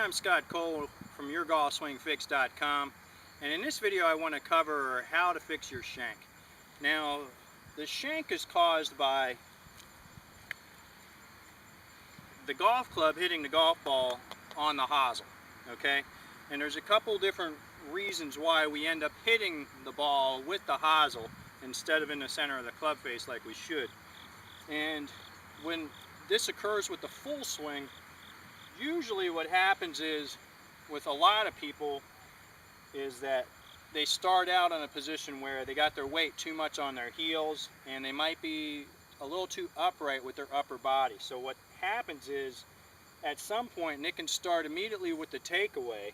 I'm Scott Cole from YourGolfSwingFix.com, and in this video I want to cover how to fix your shank. Now, the shank is caused by the golf club hitting the golf ball on the hosel, okay? And there's a couple different reasons why we end up hitting the ball with the hosel instead of in the center of the club face like we should. And when this occurs with the full swing, usually what happens is, with a lot of people, is that they start out in a position where they got their weight too much on their heels and they might be a little too upright with their upper body. So what happens is, at some point, and it can start immediately with the takeaway,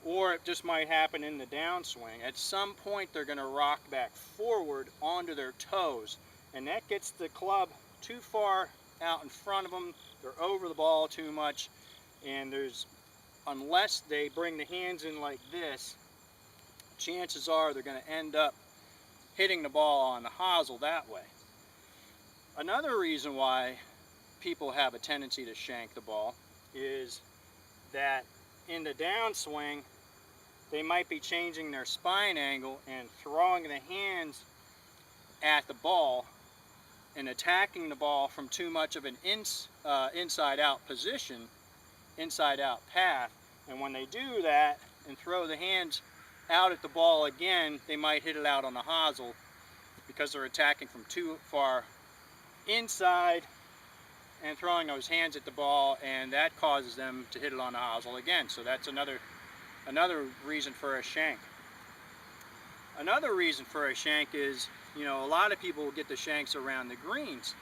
or it just might happen in the downswing, at some point they're going to rock back forward onto their toes, and that gets the club too far out in front of them. They're over the ball too much, and unless they bring the hands in like this, chances are they're going to end up hitting the ball on the hosel that way. Another reason why people have a tendency to shank the ball is that in the downswing they might be changing their spine angle and throwing the hands at the ball and attacking the ball from too much of an inside-out position, inside-out path. And when they do that and throw the hands out at the ball again, they might hit it out on the hosel because they're attacking from too far inside and throwing those hands at the ball, and that causes them to hit it on the hosel again. So that's another reason for a shank. Another reason for a shank is, a lot of people get the shanks around the greens,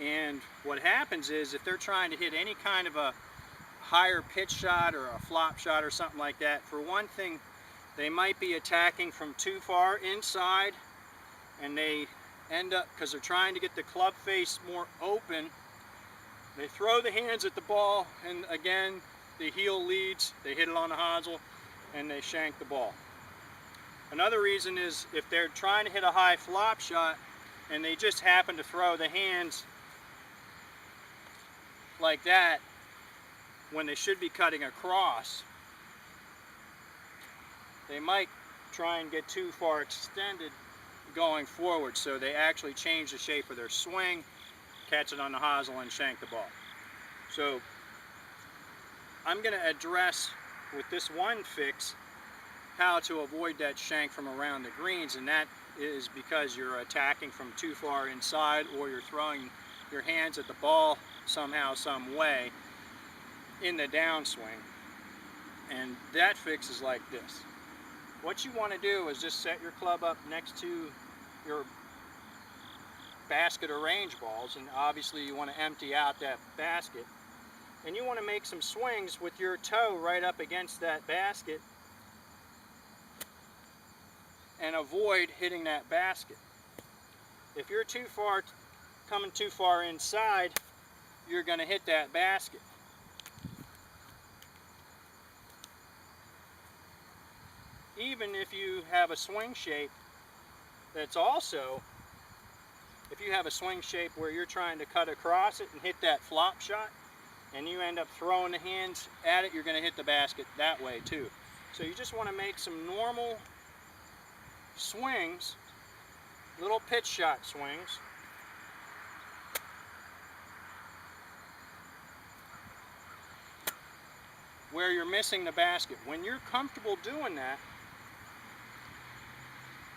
and what happens is, if they're trying to hit any kind of a higher pitch shot or a flop shot or something like that, for one thing, they might be attacking from too far inside, and they end up, because they're trying to get the club face more open, they throw the hands at the ball, and again the heel leads, they hit it on the hosel, and they shank the ball. Another reason is if they're trying to hit a high flop shot and they just happen to throw the hands like that when they should be cutting across, they might try and get too far extended going forward, so they actually change the shape of their swing, catch it on the hosel, and shank the ball. So I'm going to address with this one fix how to avoid that shank from around the greens, and that is because you're attacking from too far inside, or you're throwing your hands at the ball somehow, some way in the downswing. And that fix is like this. What you want to do is just set your club up next to your basket of range balls, and obviously you want to empty out that basket, and you want to make some swings with your toe right up against that basket and avoid hitting that basket. If you're coming too far inside, you're going to hit that basket. Even if you have a swing shape that's also, if you have a swing shape where you're trying to cut across it and hit that flop shot, and you end up throwing the hands at it, you're going to hit the basket that way too. So you just want to make some normal swings, little pitch shot swings, where you're missing the basket. When you're comfortable doing that,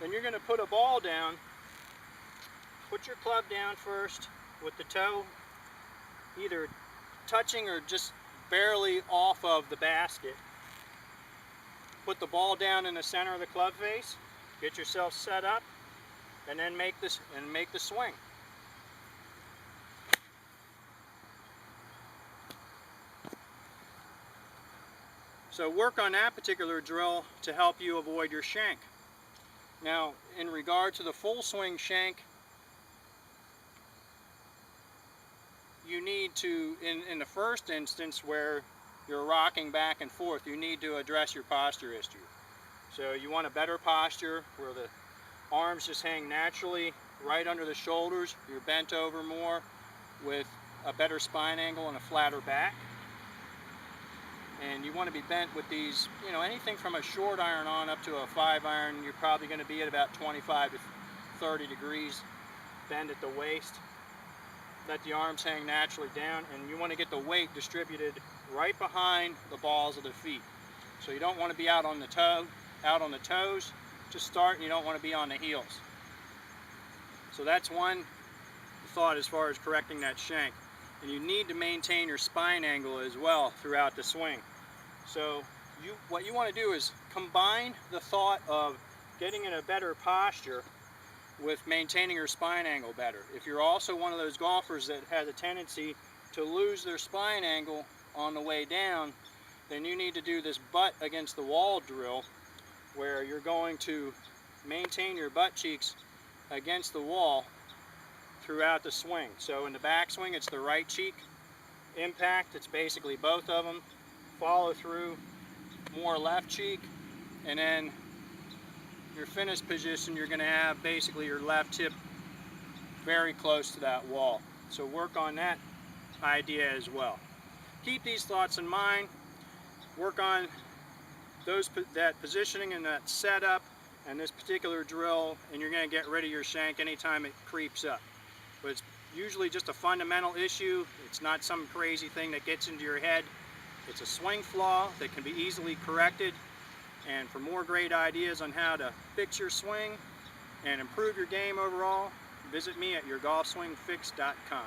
then you're going to put a ball down. Put your club down first with the toe either touching or just barely off of the basket. Put the ball down in the center of the club face. Get yourself set up, and then make the swing. So work on that particular drill to help you avoid your shank. Now, in regard to the full swing shank, you need to, in the first instance where you're rocking back and forth, you need to address your posture issue. So you want a better posture where the arms just hang naturally right under the shoulders, you're bent over more with a better spine angle and a flatter back. And you want to be bent with these, you know, anything from a short iron on up to a 5-iron, you're probably going to be at about 25 to 30 degrees bend at the waist. Let the arms hang naturally down, and you want to get the weight distributed right behind the balls of the feet. So you don't want to be out on the toes to start, and you don't want to be on the heels. So that's one thought as far as correcting that shank. And you need to maintain your spine angle as well throughout the swing. So what you want to do is combine the thought of getting in a better posture with maintaining your spine angle better. If you're also one of those golfers that has a tendency to lose their spine angle on the way down, then you need to do this butt against the wall drill, where you're going to maintain your butt cheeks against the wall throughout the swing. So in the backswing, it's the right cheek impact. It's basically both of them. Follow through, more left cheek, and then your finish position, you're going to have basically your left hip very close to that wall. So work on that idea as well. Keep these thoughts in mind. Work on that positioning and that setup and this particular drill, and you're going to get rid of your shank anytime it creeps up. But it's usually just a fundamental issue. It's not some crazy thing that gets into your head. It's a swing flaw that can be easily corrected. And for more great ideas on how to fix your swing and improve your game overall, visit me at yourgolfswingfix.com.